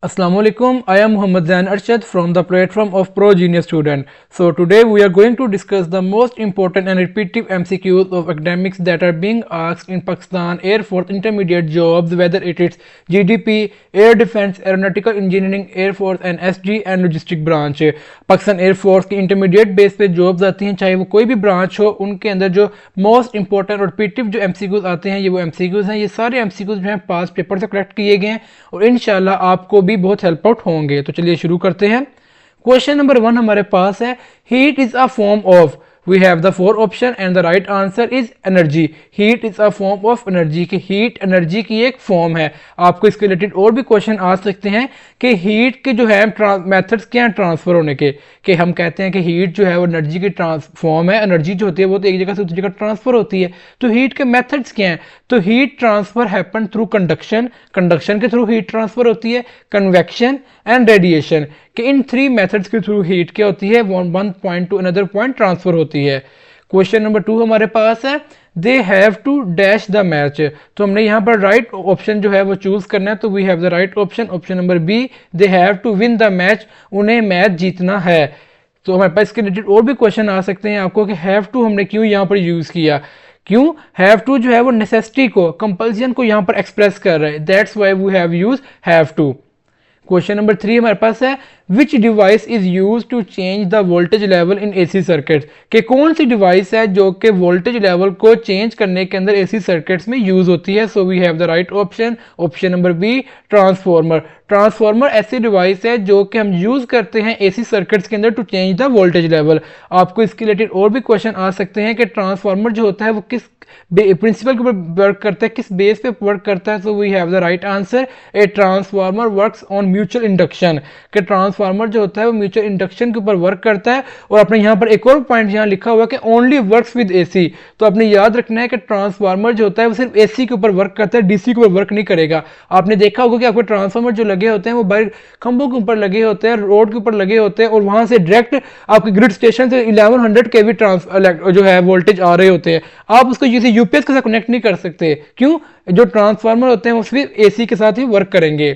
Assalamualaikum. I am Muhammad Zain Arshad from the platform of Pro Genius Student. So today we are going to discuss the most important and repetitive MCQs of academics that are being asked in Pakistan Air Force intermediate jobs, whether it is GDP, Air Defense, Aeronautical Engineering, Air Force and SG and Logistic branch. Pakistan air force की intermediate base पे jobs आती हैं, चाहे वो कोई भी branch हो, उनके अंदर जो मोस्ट इंपॉर्टेंट और रिपीटिव जो एमसीक्यूज आते हैं ये वो एमसीक्यूज हैं। ये सारे एमसीक्यूज जो हैं पास पेपर से कलेक्ट किए गए हैं और इंशाल्लाह आपको भी बहुत हेल्प आउट होंगे। तो चलिए शुरू करते हैं। क्वेश्चन नंबर 1 हमारे पास है, heat is a form of, we have the 4 option and the right answer is energy. heat is a form of energy कि heat energy की एक फॉर्म है। आपको इसके रिलेटेड और भी क्वेश्चन आ सकते हैं कि हीट के जो है मेथड्स क्या हैं ट्रांसफर होने के, कि हम कहते हैं कि हीट जो है वो एनर्जी की ट्रांसफॉर्म है, एनर्जी जो होती है वो तो एक जगह से दूसरी जगह ट्रांसफर होती है। तो हीट के मेथड्स क्या हैं? तो heat transfer happen through conduction, conduction के थ्रू हीट ट्रांसफर होती है, कन्वेक्शन एंड रेडिएशन, कि इन 3 मेथड्स के थ्रू हीट क्या होती है, one point to another point transfer होती है। क्वेश्चन नंबर 2 हमारे पास है, they have to dash the match. तो हमने यहाँ पर राइट ऑप्शन जो है वो चूज करना है, तो we have the right option, option number B, they have to win the match, उन्हें मैच जीतना है। तो हमारे पास इसके रिलेटेड और भी क्वेश्चन आ सकते हैं आपको कि हैव टू हमने क्यों यहाँ पर यूज किया, क्यों हैव टू जो है वो नेसेसिटी को, कंपल्सन को यहाँ पर एक्सप्रेस कर रहा है, that's why we have use have to. Question number 3 हमारे पास है, which device is use to change the voltage level in AC circuit, कि कौन सी डिवाइस है जो कि वोल्टेज लेवल को चेंज करने के अंदर एसी सर्किट्स में यूज होती है। So we have the right option, option number B, transformer. Transformer ऐसी डिवाइस है जो कि हम यूज करते हैं एसी सर्किट्स के अंदर to change the voltage level. आपको इसके रिलेटेड और भी क्वेश्चन आ सकते हैं कि ट्रांसफार्मर जो होता है वो किस प्रिंसिपल के ऊपर वर्क करता है, किस बेस पे वर्क करता है। So we have the right answer, a transformer works on mutual induction, कि ट्रांसफार्मर जो होता है वो म्यूचुअल इंडक्शन के ऊपर वर्क करता है। और अपने यहाँ पर एक और पॉइंट यहाँ लिखा हुआ है कि ओनली वर्क्स विद एसी, तो आपने याद रखना है कि ट्रांसफार्मर जो होता है वो सिर्फ एसी के ऊपर वर्क करता है, डीसी के ऊपर वर्क नहीं करेगा। आपने देखा होगा कि आपके ट्रांसफार्मर जो लगे होते हैं वो बाहर खंभों के ऊपर लगे होते हैं, रोड के ऊपर लगे होते हैं, और वहां से डायरेक्ट आपके ग्रिड स्टेशन से 1100 केवी जो है वोल्टेज आ रहे होते हैं। आप उसको जैसे यूपीएस के साथ कनेक्ट नहीं कर सकते, क्यों? जो ट्रांसफार्मर होते हैं वो सिर्फ एसी के साथ ही वर्क करेंगे।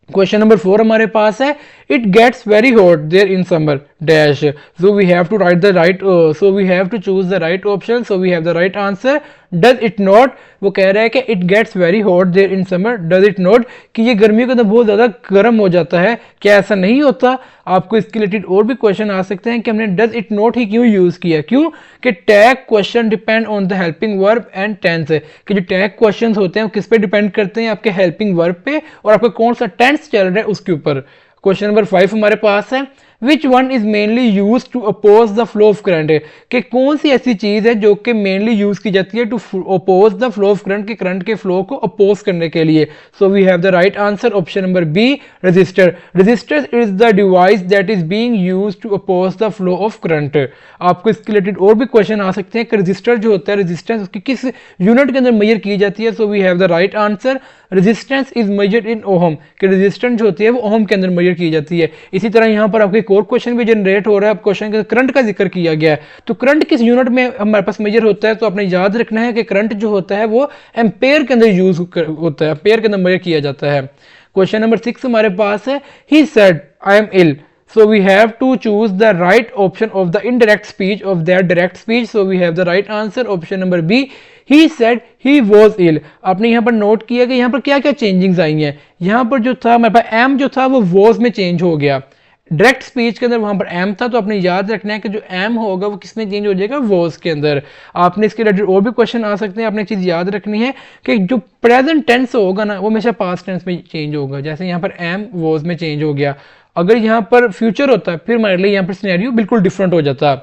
क्वेश्चन नंबर 4 हमारे पास है, it gets very hot there in summer dash. So we have to write the right, so we have to choose the right option, so we have the right answer, does it not. वो कह रहा है कि it gets very hot there in summer, does it not, कि ये गर्मियों के अंदर बहुत ज्यादा गर्म हो जाता है, क्या ऐसा नहीं होता? आपको इसके रिलेटेड और भी क्वेश्चन आ सकते हैं कि हमने डज इट नॉट ही क्यों यूज किया, क्यों? कि tag question depend on the helping verb and tense, कि जो टैग क्वेश्चन होते हैं वो किस पे डिपेंड करते हैं, आपके हेल्पिंग वर्ब पे और आपका कौन सा टेंस चल रहा है उसके ऊपर। क्वेश्चन नंबर 5 हमारे पास है, which one is mainly use to oppose the flow of current, कि कौन सी ऐसी चीज है जो कि मेनली यूज की जाती है to oppose the flow of current, के करंट के फ्लो को अपोज करने के लिए। So we have the right answer, option number B, resistor. Resistor is the device that is being used to oppose the flow of current. आपको इसके related और भी क्वेश्चन आ सकते हैं कि रजिस्टर जो होता है, रेजिस्टेंस उसकी किस यूनिट के अंदर मेजर की जाती है। So we have the right answer, resistance is measured in ohm, कि रेजिस्टेंस जो होती है वो ओहम के अंदर मेजर की जाती है। इसी तरह यहाँ पर आपके एक और क्वेश्चन भी जनरेट हो रहा है, क्वेश्चन के करंट का जिक्र किया गया है, तो करंट किस यूनिट में हमारे पास मेजर होता है? तो आपने याद रखना है कि करंट जो होता है वो एम्पेयर के अंदर यूज होता है, एम्पेयर के अंदर मेजर किया जाता है। क्वेश्चन नंबर 6 हमारे पास है, he said I am ill. So we have to choose the right option of the indirect speech of their direct speech. So we have the right answer, option number B. He said he was ill. आपने यहाँ पर note किया कि यहाँ पर क्या क्या changings आई हैं। यहाँ पर जो था हमारे पास एम जो था वो was में चेंज हो गया, डायरेक्ट स्पीच के अंदर वहां पर एम था, तो आपने याद रखना है कि जो एम होगा वो किसमें चेंज हो जाएगा, वॉज के अंदर। आपने इसके रिलेटेड और भी क्वेश्चन आ सकते हैं। आपने एक चीज याद रखनी है कि जो प्रेजेंट टेंस होगा ना वो हमेशा पास्ट टेंस में चेंज होगा, जैसे यहाँ पर एम वॉज में चेंज हो गया। अगर यहाँ पर फ्यूचर होता है फिर हमारे लिए यहाँ पर सिनेरियो बिल्कुल डिफरेंट हो जाता।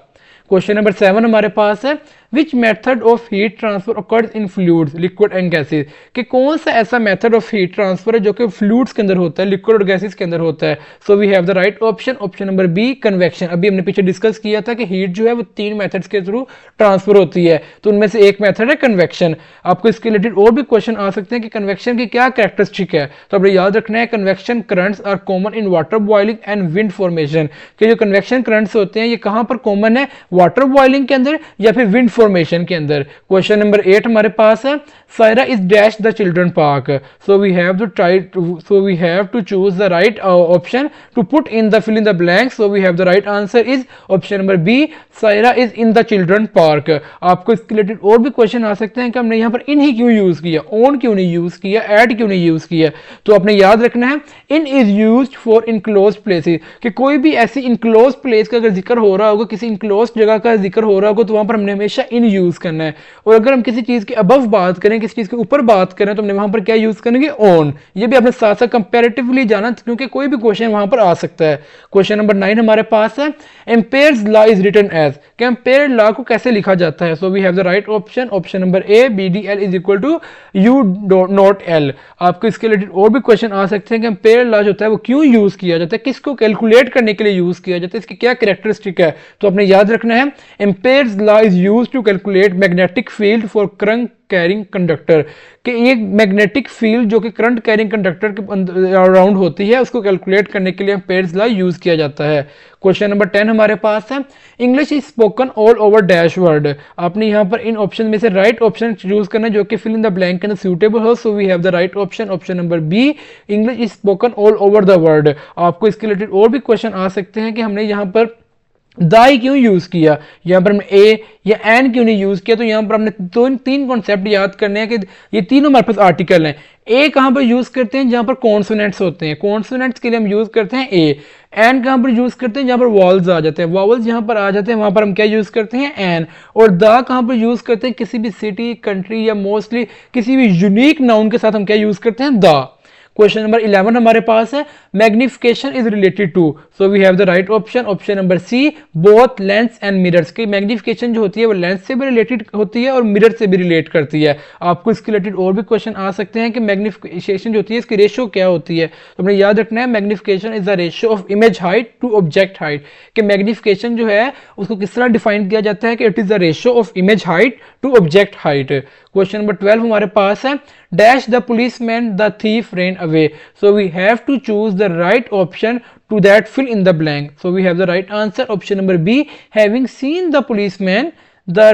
क्वेश्चन नंबर 7 हमारे पास है, which method of heat transfer occurs in fluids, liquid and gases, कि कौन सा ऐसा मेथड ऑफ हीट ट्रांसफर है जो कि फ्लूइड्स के अंदर होता है, लिक्विड और गैसेज के अंदर होता है। So we have the right option, option number B, convection. अभी हमने पीछे डिस्कस किया था कि हीट जो है वो 3 मेथड्स के थ्रू ट्रांसफर होती है, तो उनमें से एक मेथड है कन्वेक्शन। आपको इसके रिलेटेड और भी क्वेश्चन आ सकते हैं कि कन्वेक्शन की क्या कैरेक्टरिस्टिक है, तो आपने याद रखना है convection currents are common in water boiling and wind formation, कि जो कन्वेक्शन करंट्स होते हैं ये कहां पर कॉमन है, वाटर बॉइलिंग के अंदर या फिर विंड इंफॉर्मेशन के अंदर। क्वेश्चन नंबर 8 हमारे पास है, Saira is dash the children park. So we have to choose the right option to put in the fill in the blank. So we have the right answer is option number B, Saira is in the children park. आपको इसके related और भी question आ सकते हैं कि हमने यहाँ पर इन ही क्यों यूज किया, ऑन क्यों नहीं यूज किया, एट क्यों नहीं यूज किया। तो आपने याद रखना है in is used for enclosed places, कि कोई भी ऐसी इनक्लोज्ड प्लेस का अगर जिक्र हो रहा होगा, किसी इनक्लोज्ड जगह का जिक्र हो रहा होगा, तो वहां पर हमने हमेशा इन यूज करना है। और अगर हम किसी चीज के अबव बात करें, किसी चीज के ऊपर बात करें, तो हमने वहां पर क्या यूज करेंगे, ऑन। ये भी आपने साथ साथ कंपैरेटिवली जाना, क्योंकि कोई भी क्वेश्चन वहां पर आ सकता है। क्वेश्चन नंबर 9 हमारे पास है, Ampere's law is written as, कि एम्पेयर लॉ को कैसे लिखा जाता है। So we have the right option, option number A, B D L is equal to U not L. आपको इसके रिलेटेड और भी क्वेश्चन आ सकते हैं कि एम्पेयर लॉ जो होता है वो क्यों यूज किया जाता है, किसको कैलकुलेट करने के लिए यूज किया जाता है, इसकी क्या कैरेक्टरिस्टिक है। तो आपने याद रखना है, Ampere's law is used to calculate magnetic field for current carrying conductor, कि एक मैग्नेटिक फील्ड जो कि करंट कैरिंग कंडक्टर के अराउंड होती है, उसको कैलकुलेट करने के लिए एम्पेयर्स लॉ यूज किया जाता है। क्वेश्चन नंबर 10 हमारे पास है, English is spoken all over dash word. आपने यहाँ पर इन ऑप्शन में से राइट ऑप्शन चूज करना है जो कि फिल इन द ब्लैंक के अंदर सूटेबल हो। So we have the right option, option number B, English is spoken all over the world. आपको इसके रिलेटेड और भी क्वेश्चन आ सकते हैं कि हमने यहाँ पर दाई क्यों यूज किया, यहाँ पर हमने ए या एन क्यों नहीं यूज किया। तो यहाँ पर हमने तीन कॉन्सेप्ट याद करने हैं कि ये तीनों हमारे पास आर्टिकल हैं। ए कहाँ पर यूज करते हैं, जहाँ पर कॉन्सोनेंट्स होते हैं, कॉन्सोनेंट्स के लिए हम यूज करते हैं ए। एन कहाँ पर यूज करते हैं, जहाँ पर वॉल्स आ जाते हैं, वॉवल्स जहाँ पर आ जाते हैं वहां पर हम क्या यूज करते हैं, एन। और द कहाँ पर यूज करते हैं, किसी भी सिटी, कंट्री या मोस्टली किसी भी यूनिक नाउन के साथ हम क्या यूज करते हैं, द। क्वेश्चन नंबर 11 हमारे पास है, magnification is related to. So we have the right option, option number C, both lens and mirrors. की मैग्निफिकेशन जो होती है वो लेंस से भी रिलेटेड होती है और मिरर से भी रिलेट करती है। आपको इसके रिलेटेड और भी क्वेश्चन आ सकते हैं कि मैग्निफिकेशन जो होती है इसकी रेशियो क्या होती है। तो हमें याद रखना है, magnification is the ratio of image height to object height, कि मैग्निफिकेशन जो है उसको किस तरह डिफाइन किया जाता है कि it is the ratio of image height to object height. Question number 12 हमारे पास है, dash the policeman the thief ran away. So we have to choose the right option to that fill in the blank. So we have the right answer, option number B, having seen the policeman the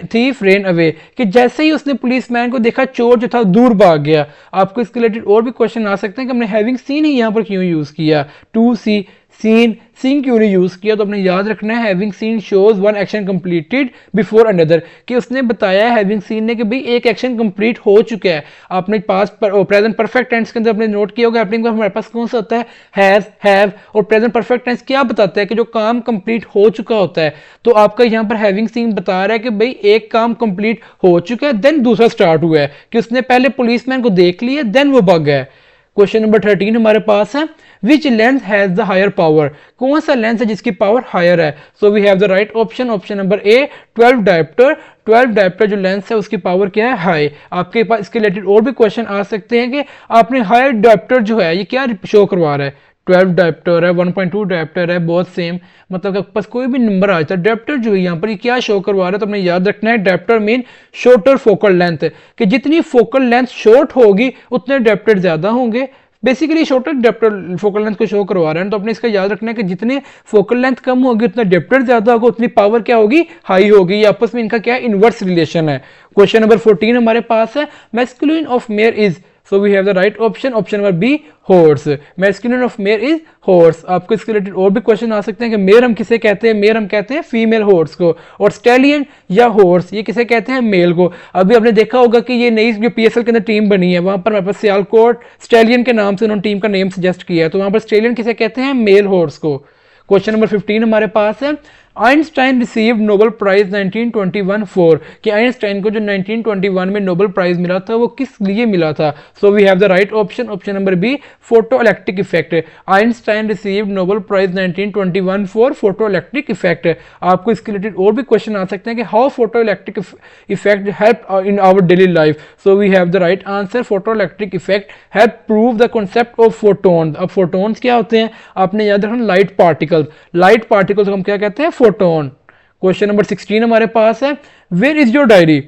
thief ran away, कि जैसे ही उसने policeman को देखा चोर जो था दूर भाग गया। आपको इसके रिलेटेड और भी क्वेश्चन आ सकते हैं कि हमने हैविंग सीन ही यहाँ पर क्यों यूज किया, टू सी, सीन, सीन क्यों नहीं यूज किया। तो अपने याद रखना है, having scene shows one action completed before another, कि उसने बताया हैविंग सीन ने कि भाई एक एक्शन कंप्लीट हो चुका है। आपने पास्ट प्रेजेंट परफेक्ट टेंस के अंदर आपने नोट किया होगा, हमारे पास कौन सा होता है, हैज, हैव। और प्रेजेंट परफेक्ट टेंस क्या बताता है कि जो काम कंप्लीट हो चुका होता है। तो आपका यहाँ पर हैविंग सीन बता रहा है कि भाई एक काम कंप्लीट हो चुका है, देन दूसरा स्टार्ट हुआ है, कि उसने पहले पुलिसमैन को देख लिया, देन वो भाग गया। क्वेश्चन नंबर 13 हमारे पास है, which lens has the higher power, कौन सा लेंस है जिसकी पावर हायर है। So we have the right option, option number A, 12 dioptre. 12 dioptre जो लेंस है उसकी पावर क्या है, हाई। आपके पास इसके रिलेटेड और भी क्वेश्चन आ सकते हैं कि आपने हायर डायप्टर जो है ये क्या शो करवा रहा है, 12 डायप्टर है, 1.2 डायप्टर है, बहुत सेम, मतलब आपके पास कोई भी नंबर आ जाता है। डायप्टर जो है यहाँ पर ये क्या शो करवा रहा है, तो हमने याद रखना है, dioptre mean shorter focal length, कि जितनी फोकल लेंथ शॉर्ट होगी उतने डायप्टर ज्यादा होंगे। Basically shorter dioptre focal length को शो करवा रहे हैं। तो अपने इसका याद रखना है कि जितने फोकल लेंथ कम होगी उतना डायप्टर ज्यादा होगा, उतनी पावर क्या होगी, हाई होगी। ये आपस में इनका क्या है, इनवर्स रिलेशन है। क्वेश्चन नंबर 14 हमारे पास है, masculine of mare is. So we have the right option, option number B, horse. Masculine of mare is horse. आपको इसके रिलेटेड और भी क्वेश्चन आ सकते हैं कि मेयर हम किसे कहते हैं, मेयर हम कहते हैं फीमेल हॉर्स को, और स्टैलियन या हॉर्स ये किसे कहते हैं, मेल को। अभी आपने देखा होगा कि ये नई जो पीएसएल के अंदर टीम बनी है, वहां पर हमारे पास सियालकोट स्टैलियन के नाम से उन्होंने टीम का नेम सजेस्ट किया है, तो वहां पर स्टैलियन किसे कहते हैं, मेल हॉर्स को। क्वेश्चन नंबर 15 हमारे पास है, Einstein received Nobel prize 1921 for, कि आइंस्टाइन को जो 1921 में नोबेल प्राइज मिला था वो किस लिए मिला था। So we have the right option, option number B, photo electric effect. Einstein received Nobel prize 1921 for photo electric effect. आपको इसके रिलेटेड और भी क्वेश्चन आ सकते हैं कि how photo electric effect help in our daily life. So we have the right answer, photo electric effect help prove the concept of photon. अब photons क्या होते हैं, आपने याद रखना, लाइट पार्टिकल्स। लाइट पार्टिकल्स हम क्या कहते हैं, फोटोन। क्वेश्चन नंबर 16 हमारे पास है, where is your diary.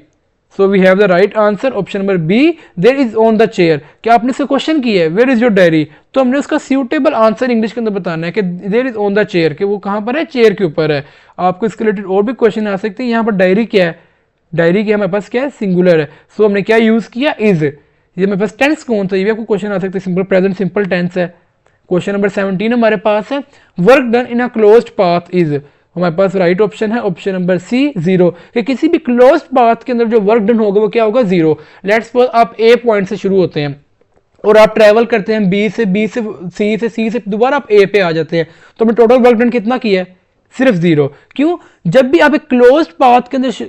So we have the right answer, option number B, there is on the chair. क्या आपने से क्वेश्चन किया है, वेयर इज योर डायरी, तो हमने उसका सूटेबल आंसर इंग्लिश के अंदर बताना है कि there is on the chair, कि वो कहां पर है, चेयर के ऊपर है। आपको इसके रिलेटेड और भी क्वेश्चन आ सकते हैं। यहाँ पर डायरी क्या है, डायरी की हमारे पास क्या है, सिंगुलर है, सो हमने क्या यूज किया, इज। ये हमारे पास टेंस कौन सा, ये भी आपको क्वेश्चन आ सकता है, सिंपल प्रेजेंट सिंपल टेंस है। क्वेश्चन नंबर 17 हमारे पास है, work done in a closed path is. हमारे पास राइट ऑप्शन है ऑप्शन नंबर सी 0, कि किसी भी क्लोज्ड पाथ के अंदर जो वर्क डन होगा वो क्या होगा, 0। लेट्स सपोज आप ए पॉइंट से शुरू होते हैं और आप ट्रैवल करते हैं बी से सी से दोबारा आप ए पे आ जाते हैं, तो हमने टोटल वर्क डन कितना किया है, सिर्फ 0। क्यों, जब भी आप एक क्लोज्ड पाथ के अंदर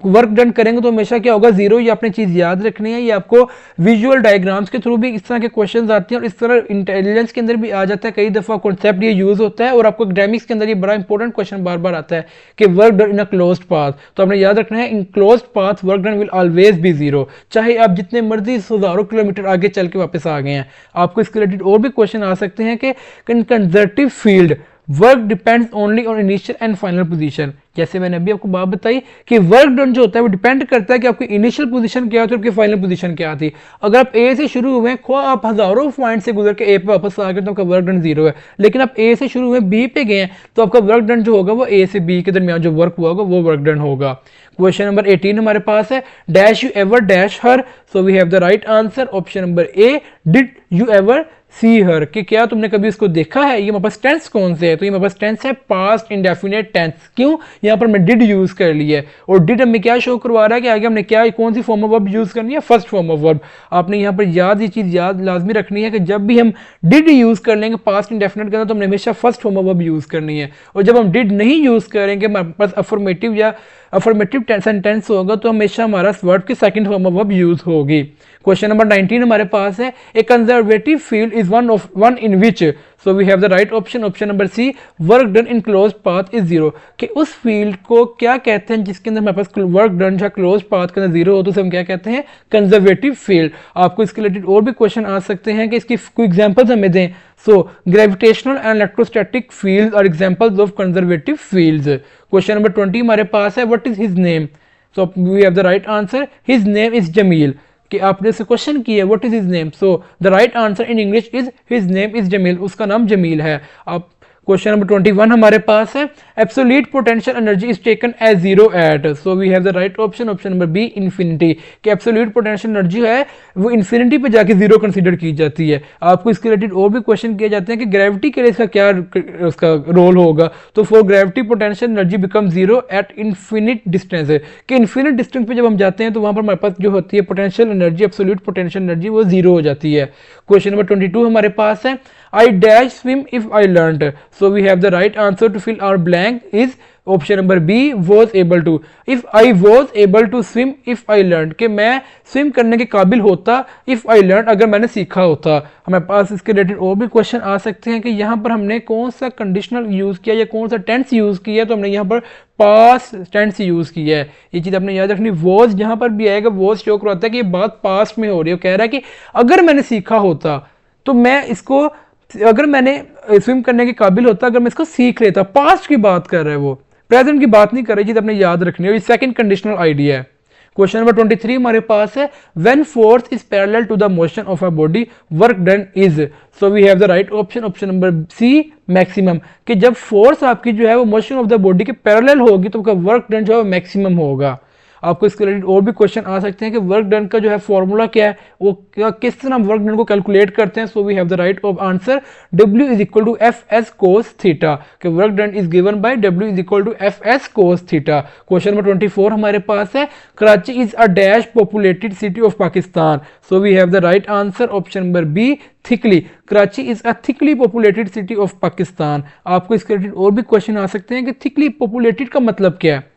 वर्क डन करेंगे तो हमेशा क्या होगा, 0। ये आपने चीज याद रखनी है, ये आपको विजुअल डायग्राम्स के थ्रू भी इस तरह के क्वेश्चंस आते हैं और इस तरह इंटेलिजेंस के अंदर भी आ जाता है, कई दफा कॉन्सेप्ट ये यूज होता है और आपको एकेडमिक्स के अंदर ये बड़ा इंपॉर्टेंट क्वेश्चन बार बार आता है कि work done in a closed path. तो आपने याद रखना है, इन closed path work done will always be 0, चाहे आप जितने मर्जी हजारों किलोमीटर आगे चल के वापस आ गए हैं। आपको इसके रिलेटेड और भी क्वेश्चन आ सकते हैं कि in conservative field work depends only on initial and final position. जैसे मैंने अभी आपको बात बताई कि वर्क डन जो होता है वो डिपेंड करता है कि आपकी इनिशियल पोजीशन क्या थी और आपकी फाइनल पोजीशन क्या थी। अगर आप ए से शुरू हुए, खो आप हजारों पॉइंट से गुजर के ए पे वापस आ गए तो आपका वर्क डन 0 है, लेकिन आप ए से शुरू हुए बी पे गए हैं तो आपका वर्क डन जो होगा वो ए से बी के दरमियान जो वर्क हुआ होगा वो वर्क डन होगा। क्वेश्चन नंबर 18 हमारे पास है, dash you ever dash her, so we have the right answer option number A, did you ever see her, कि क्या तुमने कभी इसको देखा है। ये हमारे पास टेंस कौन से है, तो ये हमारे पास टेंस है पास्ट इंडेफिनिट टेंस। क्यों, यहाँ पर मैं डिड यूज कर लिया है और डिड हमें क्या शो करवा रहा है कि आगे हमने क्या कौन सी फॉर्म ऑफ वर्ब यूज करनी है, फर्स्ट फॉर्म ऑफ वर्ब। आपने यहाँ पर ये चीज याद लाजमी रखनी है कि जब भी हम डिड यूज कर लेंगे पास्ट इंडेफिनिट के अंदर तो हमने हमेशा first form of verb use करनी है, और जब हम डिड नहीं यूज करेंगे हमारे पास अफर्मेटिव या अफर्मेटिव सेंटेंस होगा तो हमेशा हमारा वर्ब की second form of verb use होगी। क्वेश्चन नंबर 19 हमारे पास है, a conservative field is one in which, so we have the right option option number C, work done in closed path is 0, कि उस फील्ड को क्या कहते हैं जिसके अंदर हमारे पास वर्क डन या क्लोज्ड पाथ के अंदर 0 हो तो उसे हम क्या कहते हैं, कंजर्वेटिव फील्ड। आपको इसके रिलेटेड और भी क्वेश्चन आ सकते हैं कि इसकी कोई एग्जांपल्स हमें दें। So gravitational and electrostatic fields are examples of conservative fields. Question number 20 हमारे पास है, what is his name, so we have the right answer, his name is Jamil, कि आपने से क्वेश्चन किया what is his name, so the right answer in English is his name is Jamil, उसका नाम जमील है। आप क्वेश्चन नंबर 21 हमारे पास है, absolute potential energy is taken as 0 at, so we have the right option option number B, infinity, कि absolute potential energy है वो इन्फिनिटी पे जाके 0 कंसीडर की जाती है। आपको इसके रिलेटेड और भी क्वेश्चन किए जाते हैं कि ग्रेविटी के लिए इसका क्या उसका रोल होगा, तो for gravity potential energy become 0 at infinite distance, कि इन्फिनिट डिस्टेंस पे जब हम जाते हैं तो वहां पर हमारे पास जो होती है potential energy, absolute potential energy वो 0 हो जाती है। क्वेश्चन नंबर 22 हमारे पास है, I dash swim if I learned, so we have the right answer to fill our blank is option number B, was able to, if I was able to swim if I learned, कि मैं swim करने के काबिल होता if I learned, अगर मैंने सीखा होता। हमारे पास इसके रिलेटेड और भी क्वेश्चन आ सकते हैं कि यहाँ पर हमने कौन सा कंडीशनल यूज किया या कौन सा टेंस यूज किया, तो हमने यहाँ पर पास्ट टेंस यूज किया है। ये चीज आपने याद रखनी, वॉज जहाँ पर भी आएगा वॉज शो करवाता है कि ये बात पास्ट में हो रही है, कह रहा है कि अगर मैंने सीखा होता तो मैं इसको, अगर मैंने स्विम करने के काबिल होता, अगर मैं इसको सीख लेता, पास्ट की बात कर रहा है वो, प्रेजेंट की बात नहीं कर रही, चीज आपने याद रखनी है। ये सेकंड कंडीशनल आइडिया है। क्वेश्चन नंबर 23 हमारे पास है, when force is parallel to the motion of a body work done is, so we have the right option option number C, maximum, कि जब फोर्स आपकी जो है वो मोशन ऑफ द बॉडी के पैरेलल होगी तो आपका वर्क डन जो है वो मैक्सिमम होगा। आपको इसके रिलेटेड और भी क्वेश्चन आ सकते हैं कि वर्क डन का जो है फॉर्मूला क्या है, वो किस तरह वर्क डन को कैलकुलेट करते हैं, so we have the right of answer, W is equal to FS cos theta, कि work done is given by W is equal to FS cos theta. Question number 24 हमारे पास है, Karachi is a dash populated city of Pakistan, so we have the right answer option number B, thickly, Karachi is a thickly populated city of Pakistan. आपको इसके related और भी question आ सकते हैं कि थिकली पॉपुलेटेड का मतलब क्या है,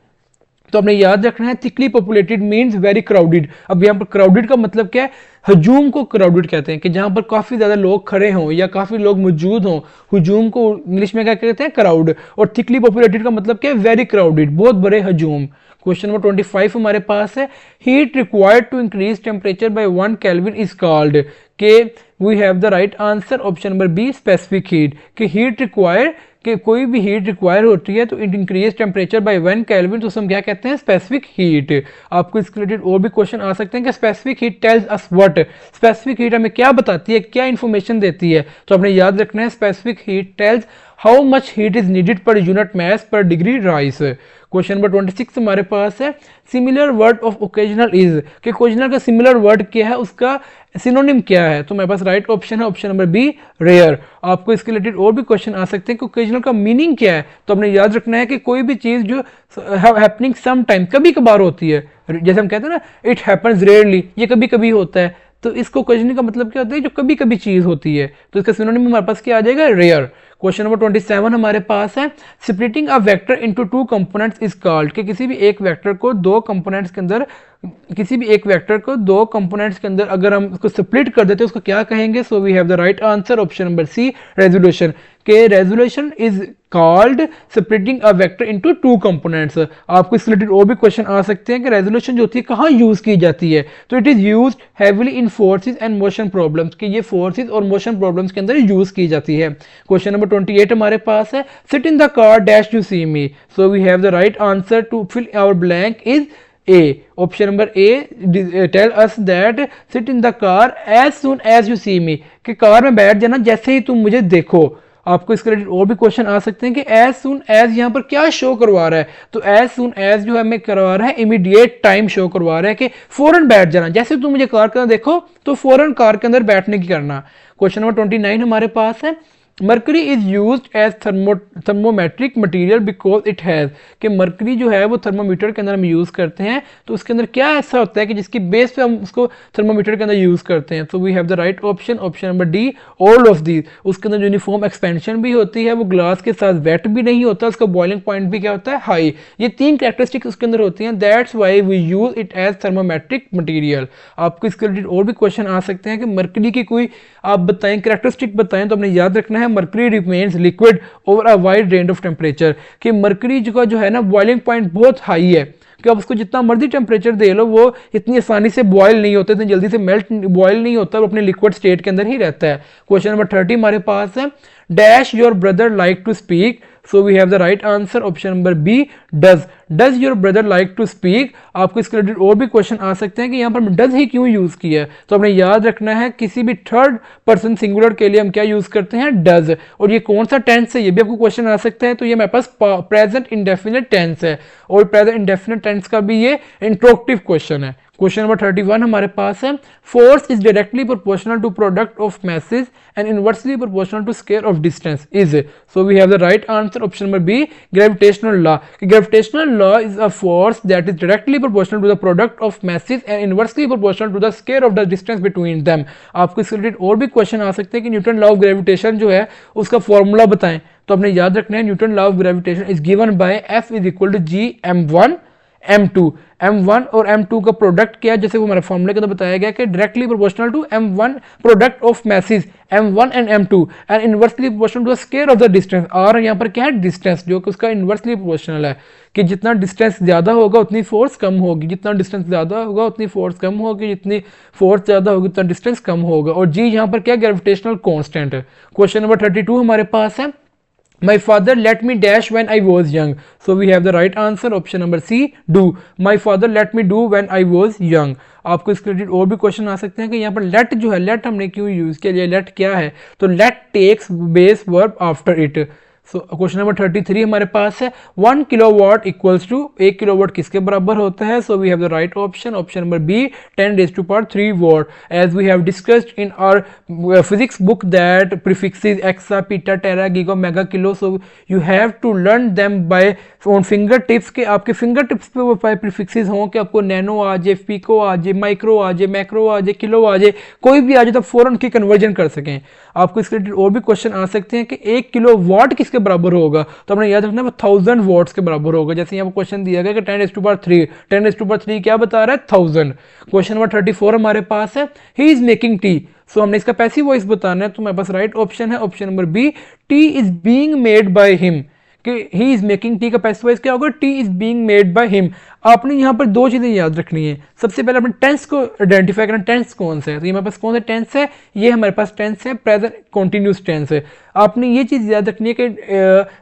तो आपने याद रखना है, thickly populated means very crowded. अब यहाँ पर क्राउडेड का मतलब क्या है, हजूम को क्राउडेड कहते हैं, कि जहां पर काफी ज्यादा लोग खड़े हों या काफी लोग मौजूद हों, हजूम को इंग्लिश में क्या कहते हैं, क्राउड। और थिकली पॉपुलेटेड का मतलब क्या है, वेरी क्राउडेड, बहुत बड़े हजूम। क्वेश्चन नंबर 25 हमारे पास है, heat required to increase temperature by 1 kelvin is called, के we have the right answer option number B, specific heat, कि हीट रिक्वायर, कि कोई भी हीट रिक्वायर होती है तो it increase temperature by 1 kelvin, तो हम क्या कहते हैं, स्पेसिफिक हीट। आपको इसके रिलेटेड और भी क्वेश्चन आ सकते हैं कि specific heat tells us what, specific heat हमें क्या बताती है, क्या इंफॉर्मेशन देती है, तो आपने याद रखना है, specific heat tales how much heat is needed per unit mass पर डिग्री राइस। क्वेश्चन नंबर 26 हमारे पास है similar word of occasional is, कि ओकेजनल का सिमिलर वर्ड क्या है, उसका सिनोनिम क्या है। तो मेरे पास राइट ऑप्शन है ऑप्शन नंबर बी रेयर। आपको इसके रिलेटेड और भी क्वेश्चन आ सकते हैं कि ओकेजनल का मीनिंग क्या है। तो हमने याद रखना है कि कोई भी चीज़ जो हैपनिंग सम टाइम, कभी कभार होती है, जैसे हम कहते हैं ना इट हैपन्स रेयरली, ये कभी कभी होता है, तो इसको ओकेजनली का मतलब क्या होता है, जो कभी कभी चीज़ होती है। तो इसका सिनोनिम हमारे पास क्या आ जाएगा, रेयर। क्वेश्चन नंबर 27 हमारे पास है splitting a vector into two components is called, कि किसी भी एक वेक्टर को दो कंपोनेंट्स के अंदर, किसी भी एक वेक्टर को दो कंपोनेंट्स के अंदर अगर हम उसको स्प्लिट कर देते हैं उसको क्या कहेंगे। So we have the right answer option number C resolution, के resolution is called splitting a vector into two components. आपको इससे रिलेटेड और भी क्वेश्चन आ सकते हैं कि रेजोल्यूशन जो होती है कहाँ यूज की जाती है। तो it is used heavily in forces and motion problems, कि ये फोर्सेस और मोशन प्रॉब्लम्स के अंदर यूज की जाती है। क्वेश्चन नंबर 28 हमारे पास है sit in the car dash to see me. So we have the right answer to fill our blank is A. Option number A tell us that sit in the car as soon as you see me, कि car में बैठ जाना जैसे ही तुम मुझे देखो। आपको इसके रिलेटेड और भी क्वेश्चन आ सकते हैं कि as soon as यहाँ पर क्या शो करवा रहा है। तो as soon as जो हमें करवा रहा है इमीडिएट टाइम शो करवा रहा है, कि फौरन बैठ जाना, जैसे तुम मुझे कार के अंदर देखो तो फौरन कार के अंदर बैठने की करना। क्वेश्चन नंबर 29 हमारे पास है mercury is use as thermometric material because it has, कि मर्करी जो है वो थर्मोमीटर के अंदर हम यूज़ करते हैं, तो उसके अंदर क्या ऐसा होता है कि जिसकी बेस पे हम उसको थर्मोमीटर के अंदर यूज़ करते हैं। तो we have the right option option number D all of these. उसके अंदर यूनिफॉर्म एक्सपेंशन भी होती है, वो ग्लास के साथ वेट भी नहीं होता, उसका बॉइलिंग पॉइंट भी क्या होता है, हाई। ये तीन कैरेक्टरिस्टिक्स उसके अंदर होती हैं, that's why we use it as thermometric material. आपको इसके रिलेटेड और भी क्वेश्चन आ सकते हैं कि मर्करी की कोई आप बताएं कैरेक्टरिस्टिक बताएं, तो हमने याद रखना है mercury remains liquid over a wide range of temperature, कि मर्करी जो है ना बॉइलिंग पॉइंट बहुत हाई है, कि आप उसको जितना मर्जी टेम्परेचर दे लो वो इतनी आसानी से बॉयल नहीं होता, इतनी जल्दी से मेल्ट बॉयल नहीं होता, वो अपने लिक्विड स्टेट के अंदर ही रहता है। क्वेश्चन नंबर 30 हमारे पास है dash your brother like to speak. So we have the right answer option number B does your brother like to speak. आपको इसके रिलेटेड और भी क्वेश्चन आ सकते हैं कि यहाँ पर डज ही क्यों यूज किया है। तो आपने याद रखना है किसी भी थर्ड पर्सन सिंगुलर के लिए हम क्या यूज करते हैं, डज। और ये कौन सा टेंस है ये भी आपको क्वेश्चन आ सकता है। तो ये मेरे पास प्रेजेंट इंडेफिनिट टेंस है, और प्रेजेंट इंडेफिनिट टेंस का भी ये इंट्रोक्टिव क्वेश्चन है। क्वेश्चन नंबर 31 हमारे पास है force is directly proportional to product of masses and inversely proportional to square of distance is. So we have the right answer option number B gravitational law. Gravitational law is a force that is directly proportional to the product of masses and inversely proportional to the square of the distance between them. आपको इससे related और भी question आ सकते हैं कि Newton law of gravitation जो है उसका फॉर्मूला बताएं। तो आपने याद रखना है Newton law of gravitation is given by F is equal to G m1 m2। m1 और m2 का प्रोडक्ट क्या है, जैसे वो हमारे फॉर्मूले के अंदर बताया गया कि directly proportional to m1 product of masses m1 and m2 and inversely proportional to the square of the distance. और यहाँ पर क्या है, डिस्टेंस, जो कि उसका इनवर्सली प्रोपोर्शनल है, कि जितना डिस्टेंस ज्यादा होगा उतनी फोर्स कम होगी, जितना डिस्टेंस ज्यादा होगा उतनी फोर्स कम होगी, जितनी फोर्स ज्यादा होगी उतना डिस्टेंस कम होगा। और जी यहाँ पर क्या ग्रेविटेशनल कांस्टेंट है। क्वेश्चन नंबर 32 हमारे पास है My father let me dash when I was young. So we have the right answer option number C do. My father let me do when I was young. आपको इसके related और भी question आ सकते हैं कि यहाँ पर let जो है, let हमने क्यों यूज किया, let क्या है। तो let takes base verb after it. So question number 33 हमारे पास है 1 किलोवाट इक्वल्स टू 1 किलोवाट किसके बराबर होता है। So we have the right option option number B 10⁻³ watt. As we have discussed in our physics book that prefixes exa peta tera giga mega kilo. So you have to learn them by on finger tips, के आपके finger tips पे वो prefixes हों कि आपको nano आ जाए, pico आ जाए, micro आ जाए, मैक्रो आ जाए, किलो आ जाए, कोई भी आ जाए तो फौरन की कन्वर्जन कर सकें। आपको इसके रिलेटेड और भी क्वेश्चन आ सकते हैं कि 1 किलो वाट किसके बराबर होगा। तो हमने याद रखना है 1000 वॉट्स के बराबर होगा। जैसे यहाँ पर क्वेश्चन दिया गया कि 10⁻³ क्या बता रहा है, 1000। क्वेश्चन नंबर 34 हमारे पास है he is making tea. So हमने इसका पैसिव वॉइस बताना है, तो मेरे पास राइट ऑप्शन है option number B tea is being made by him, कि ही इज मेकिंग टी का पैसिव वॉइस क्या होगा, tea is being made by him. आपने यहाँ पर दो चीज़ें याद रखनी है। सबसे पहले अपने टेंस को आइडेंटिफाई करना, टेंस कौन सा है। तो ये हमारे पास कौन सा टेंस है, ये हमारे पास टेंस है प्रेजेंट कॉन्टिन्यूस टेंस है। आपने ये चीज़ याद रखनी है कि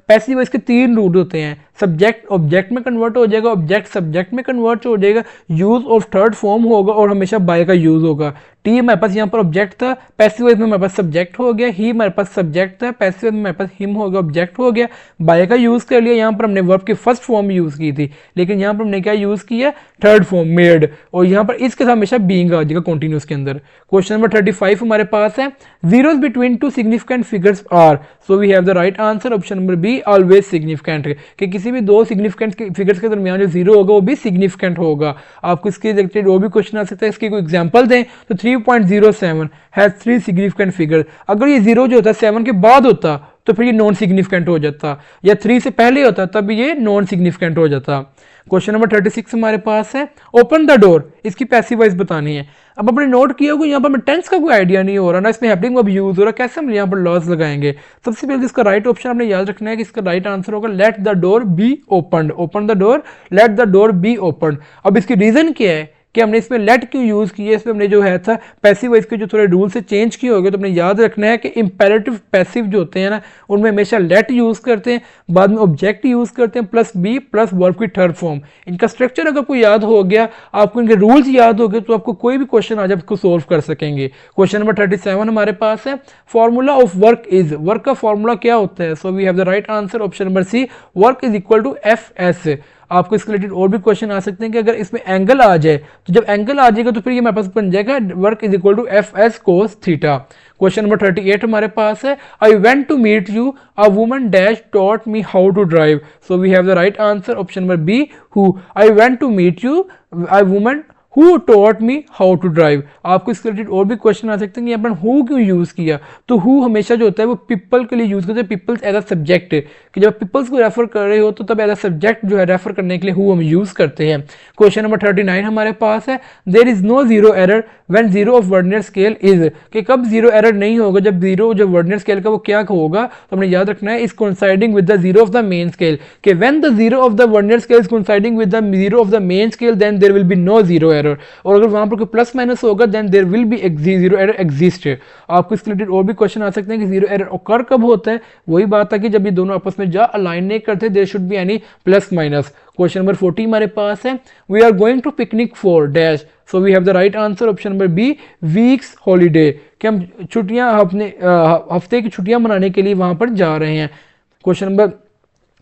पैसिव वॉइस के तीन रूल होते हैं, सब्जेक्ट ऑब्जेक्ट में कन्वर्ट हो जाएगा, ऑब्जेक्ट सब्जेक्ट में कन्वर्ट हो जाएगा, यूज ऑफ थर्ड फॉर्म होगा और हमेशा बाय का यूज होगा। टी हमारे पास यहाँ पर ऑब्जेक्ट था, पैसिव वॉइस में हमारे पास सब्जेक्ट हो गया, ही हमारे पास सब्जेक्ट था, पैसिव वॉइस में हमारे पास हिम हो गया, ऑब्जेक्ट हो गया, बाय का यूज कर लिया। यहाँ पर हमने वर्ब की फर्स्ट फॉर्म यूज की थी, लेकिन यहाँ पर हमने क्या यूज किया, थर्ड फॉर्म मेड, और यहाँ पर इसके साथ हमेशा बीइंग आ जाएगा कॉन्टिन्यूस के अंदर। क्वेश्चन नंबर 35 हमारे पास है, zeros between two significant figures are, so we have the right answer option number B always significant, कि किसी भी दो सिग्निफिकेंट फिगर्स के दरमियान जो जीरो होगा वो भी सिग्निफिकेंट होगा। आपको इसके रिलेटेड और भी क्वेश्चन आ सकता है, इसकी कोई एग्जांपल दें तो 3.07 हैज 3 सिग्निफिकेंट फिगर। अगर ये जीरो जो होता है 7 के बाद होता तो फिर ये नॉन सिग्निफिकेंट हो जाता, या 3 से पहले होता तब ये नॉन सिग्निफिकेंट हो जाता। क्वेश्चन नंबर 36 हमारे पास है, ओपन द डोर, इसकी पैसिव वॉइस बतानी है। अब अपने नोट किया होगा, यहाँ पर हमें टेंस का कोई आइडिया नहीं हो रहा ना, इसमें हैपनिंग अब यूज हो रहा, कैसे हम यहाँ पर लॉज लगाएंगे। सबसे पहले इसका राइट ऑप्शन आपने याद रखना है कि इसका राइट आंसर होगा let the door be open, open the door, let the door be open. अब इसकी रीजन क्या है कि हमने इसमें लेट क्यों यूज किया, इसमें हमने जो है था पैसिव वॉइस के जो थोड़े रूल से चेंज किए होंगे, तो हमने याद रखना है कि इंपेरेटिव पैसिव जो होते हैं ना, उनमें हमेशा लेट यूज करते हैं, बाद में ऑब्जेक्ट यूज करते हैं, प्लस बी प्लस वर्ब की थर्ड फॉर्म। इनका स्ट्रक्चर अगर आपको याद हो गया, आपको इनके रूल्स याद हो गए, तो आपको कोई भी क्वेश्चन आ जाए उसको सोल्व कर सकेंगे। क्वेश्चन नंबर 37 हमारे पास है, formula of work is, work का फॉर्मूला क्या होता है। So we have the right answer option number C, work is equal to F S. आपको इसके रिलेटेड और भी क्वेश्चन आ सकते हैं कि अगर इसमें एंगल आ जाए, तो जब एंगल आ जाएगा तो फिर ये हमारे पास बन जाएगा work is equal to F S cos theta. Question number 38 हमारे पास है, I went to meet you, a woman dash taught me how to drive. So we have the right answer option number B, who. I went to meet you, a woman who taught me how to drive. आपको इसके related और भी question आ सकते हैं कि यहाँ पर who क्यों यूज़ किया, तो हु हमेशा जो होता है वो पीपल के लिए यूज़ करते हैं, पीपल्स एज अ सब्जेक्ट, कि जब पीपल्स को रेफर कर रहे हो तो तब एज अ सब्जेक्ट जो है रेफर करने के लिए हु हम यूज़ करते हैं। क्वेश्चन नंबर 39 हमारे पास है, there is no zero error when zero of vernier scale is, कि कब जीरो एरर नहीं होगा, जब जीरो जो वर्नियर स्केल का वो क्या होगा, तो हमने याद रखना है is coinciding with the zero of the main scale, कि when the zero of the vernier scale is coinciding with the zero of the main scale then there will be no zero error, और अगर वहां पर कोई plus minus होगा then there will be zero error exist. आपको इसके related और भी क्वेश्चन आ सकते हैं कि जीरो एरर ऑकर कब होता है, वही बात है कि जब ये दोनों आपस में जा अलाइन नहीं करते, there should be any plus minus. Question number 40 हमारे पास है, we are going to picnic for dash. So we have the right answer option number B, weeks holiday, कि हम छुट्टियां अपने हफ्ते की छुट्टियां मनाने के लिए वहां पर जा रहे हैं। क्वेश्चन नंबर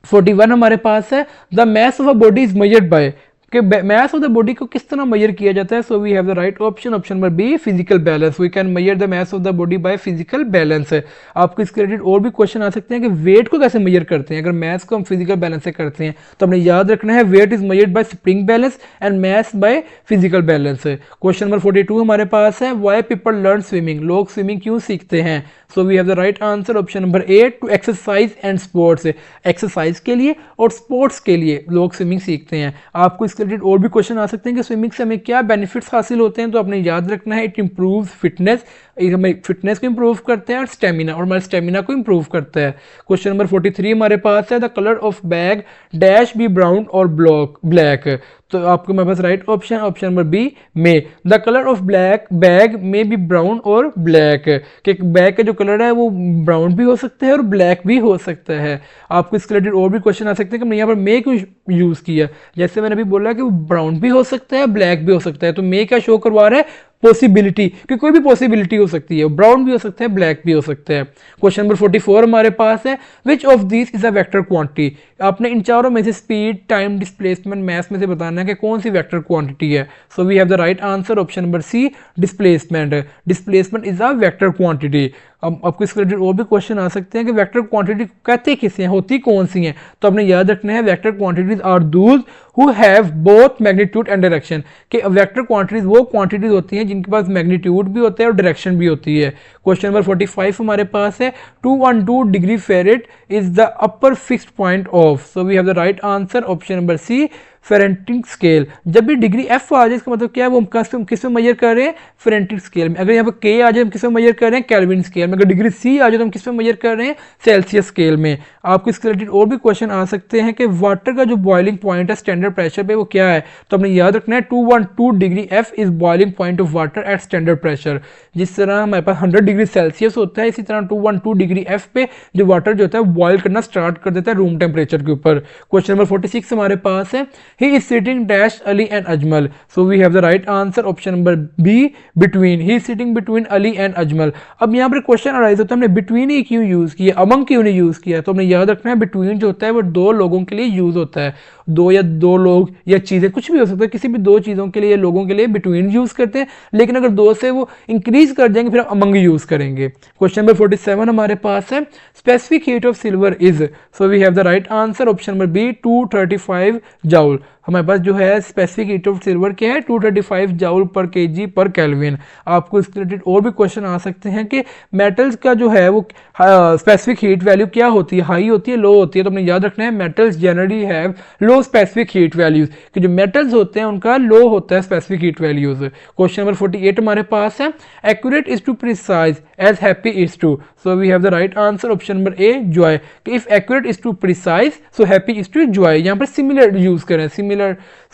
41 हमारे पास है, the mass of a body is measured by, कि मैस ऑफ द बॉडी को किस तरह मेजर किया जाता है। So we have the right option option number B, physical balance, we can measure the mass of the body by physical balance. आपको इसके related और भी क्वेश्चन आ सकते हैं कि वेट को कैसे मेजर करते हैं। अगर मैस को हम फिजिकल बैलेंस से करते हैं तो हमने याद रखना है weight is measured by spring balance and mass by physical balance. Question number 42 हमारे पास है, व्हाई पीपल लर्न स्विमिंग, लोग स्विमिंग क्यों सीखते हैं। So we have the right answer option number A, to exercise and sports, exercise के लिए और स्पोर्ट्स के लिए लोग स्विमिंग सीखते हैं। आपको इसके रिलेटेड और भी क्वेश्चन आ सकते हैं कि स्विमिंग से हमें क्या बेनिफिट्स हासिल होते हैं, तो आपने याद रखना है इट इंप्रूव फिटनेस, हमें फिटनेस को इंप्रूव करते हैं और स्टेमिना, और हमारे स्टेमिना को इंप्रूव करता है। क्वेश्चन नंबर 43 हमारे पास है, the colour of bag dash B brown और ब्लैक। तो आपको मेरे पास right option option number B में, the colour of black bag में बी ब्राउन और ब्लैक, कि बैग का जो कलर है वो ब्राउन भी हो सकता है और ब्लैक भी हो सकता है। आपको इसके रिलेटेड और भी क्वेश्चन आ सकते हैं कि हमने यहाँ पर मे क्यों यूज़ किया, जैसे मैंने अभी बोला कि वो ब्राउन भी हो सकता है ब्लैक भी हो सकता है, तो मे क्या शो करवा रहा है, पॉसिबिलिटी, कि कोई भी पॉसिबिलिटी हो सकती है, ब्राउन भी हो सकता है ब्लैक भी हो सकता है। क्वेश्चन नंबर 44 हमारे पास है, which of this is a vector quantity. आपने इन चारों में से स्पीड, टाइम, डिस्प्लेसमेंट, मैस में से बताना है कि कौन सी वेक्टर क्वांटिटी है। So we have the right answer option number C, displacement, displacement is a vector quantity. अब आपको इसके रिलेटेड और भी क्वेश्चन आ सकते हैं कि वेक्टर क्वांटिटी कहते किसे हैं, होती कौन सी हैं, तो आपने याद रखना है vector quantities are those who have both magnitude and direction, कि वेक्टर क्वांटिटीज वो क्वांटिटीज होती हैं जिनके पास मैग्नीट्यूड भी होता है और डायरेक्शन भी होती है। क्वेश्चन नंबर 45 हमारे पास है 212 degree Fahrenheit is the upper fixed point of, so we have the right answer option number C Fahrenheit scale. जब भी डिग्री एफ आ जाए इसका मतलब क्या है, वो हम किस में मेजर कर रहे हैं, फेरेंटिक स्केल में। अगर यहाँ पर के आ जाए हम किस में मेजर कर रहे हैं, केल्विन स्केल में। अगर डिग्री सी आ जाए तो हम किस में मेजर कर रहे हैं, सेल्सियस स्केल में। आपको इसके रिलेटेड और भी क्वेश्चन आ सकते हैं कि वाटर का जो बॉइलिंग पॉइंट है स्टैंडर्ड प्रेशर पे वो क्या है, तो हमने याद रखना है 212 degree F is boiling point of water at standard pressure. जिस तरह हमारे पास 100 डिग्री सेल्सियस होता है, इसी तरह 212 डिग्री एफ पे जो वाटर जो होता है बॉयल करना स्टार्ट कर देता है रूम टेम्परेचर के ऊपर। क्वेश्चन नंबर 46 हमारे पास है he is sitting dash Ali and Ajmal, so we have the right answer option number B between, he is sitting between Ali and Ajmal. अब यहाँ पर क्वेश्चन अराइज होता है हमने बिटवीन ही क्यों यूज किया, अमंग क्यों नहीं यूज किया, तो हमने याद रखना है बिटवीन जो होता है वो दो लोगों के लिए यूज होता है, दो या दो लोग या चीजें कुछ भी हो सकता है, किसी भी दो चीजों के लिए लोगों के लिए बिटवीन यूज करते हैं, लेकिन अगर दो से वो इंक्रीज कर जाएंगे फिर अमंग यूज करेंगे। क्वेश्चन नंबर 47 हमारे पास है specific heat of silver is, so we have the right answer option number B 235 joule. हमारे पास जो है स्पेसिफिक हीट ऑफ सिल्वर क्या है, 235 जाउल पर केजी पर केल्विन। आपको इसके रिलेटेड और भी क्वेश्चन आ सकते हैं कि मेटल्स का जो है वो स्पेसिफिक हीट वैल्यू क्या होती है, हाई होती है, लो होती है, तो हमने याद रखना है metals generally have low specific heat values, कि जो मेटल्स होते हैं उनका लो होता है specific heat values. Question number 48 हमारे पास है accurate is to precise as happy is to, so we have the right answer option number A joy. If accurate is to precise so happy is to joy. यहाँ पर similar use करें, similar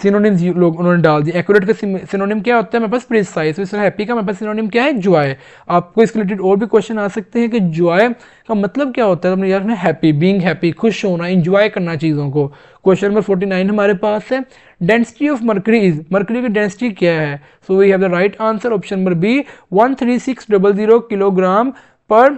synonyms लोग उन्होंने डाल दिए। Accurate का synonym क्या होता है मेरे पास, प्रिसाइज, तो हैप्पी का मेरे पास सिनोनिम क्या है, जॉय। आपको इसके रिलेटेड और भी क्वेश्चन आ सकते हैं कि जॉय का मतलब क्या होता है, तो हमने याद रखना है हैप्पी, बीइंग हैप्पी, खुश होना, एंजॉय करना चीजों को। क्वेश्चन नंबर 49 हमारे पास है density of mercury is, mercury की डेंसिटी क्या है, so we have the right answer option number B 13600 kilogram per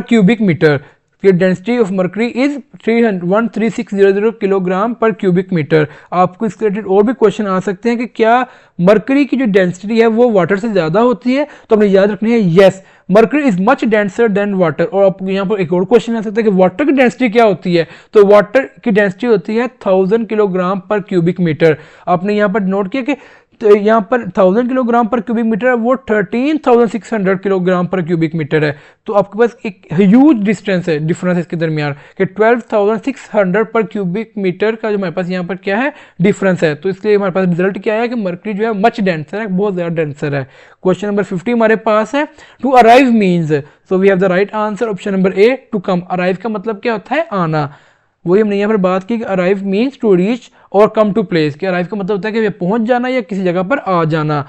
cubic metre. Density of mercury is 13600 kilogram per cubic metre. आपको इसके रिलेटेड और भी क्वेश्चन आ सकते हैं कि क्या मर्करी की जो डेंसिटी है वो वाटर से ज्यादा होती है, तो हमने याद रखनी है yes, mercury is much denser then water. और आपको यहाँ पर एक और क्वेश्चन आ सकता है कि वाटर की डेंसिटी क्या होती है, तो वाटर की डेंसिटी होती है 1000 किलोग्राम पर क्यूबिक मीटर। आपने यहाँ पर नोट किया कि तो यहाँ पर 1000 किलोग्राम पर क्यूबिक मीटर है, वो 13600 किलोग्राम पर क्यूबिक मीटर है। तो आपके पास एक ह्यूज डिफरेंस है इसके दरमियान कि 12600 पर क्यूबिक मीटर का जो हमारे पास यहाँ पर क्या है डिफरेंस है। तो इसलिए हमारे पास रिजल्ट क्या है कि मर्करी जो है मच डेंसर है, बहुत ज्यादा डेंसर है। क्वेश्चन नंबर 50 हमारे पास है to arrive means, so we have the right answer option number A to come. Arrive का मतलब क्या होता है, आना। वही हमने यहाँ पर बात की कि अराइव मीन्स टू रीच और कम टू प्लेस, कि अराइव का मतलब होता है कि पहुंच जाना या किसी जगह पर आ जाना।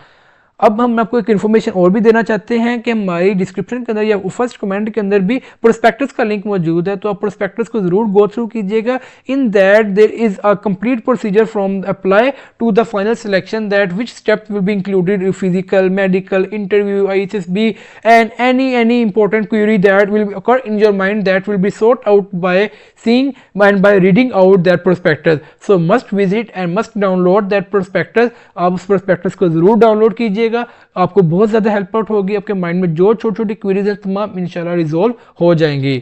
अब हम आपको एक इन्फॉर्मेशन और भी देना चाहते हैं कि हमारी डिस्क्रिप्शन के अंदर या फर्स्ट कमेंट के अंदर भी प्रोस्पेक्टस का लिंक मौजूद है, तो आप प्रोस्पेक्टस को जरूर गो थ्रू कीजिएगा। In that there is a complete procedure from apply to the final selection, that which steps will be included, physical, medical, interview, ISSB and any important query that will occur in your mind, that will be sought out by seeing and by reading out that prospectus. So must visit and must download that prospectus. आप उस prospectus को जरूर download कीजिएगा, आपको बहुत ज्यादा help out होगी। आपके माइंड में जो छोटी छोटी क्वेरीज है तमाम इंशाल्लाह रिजॉल्व हो जाएंगी।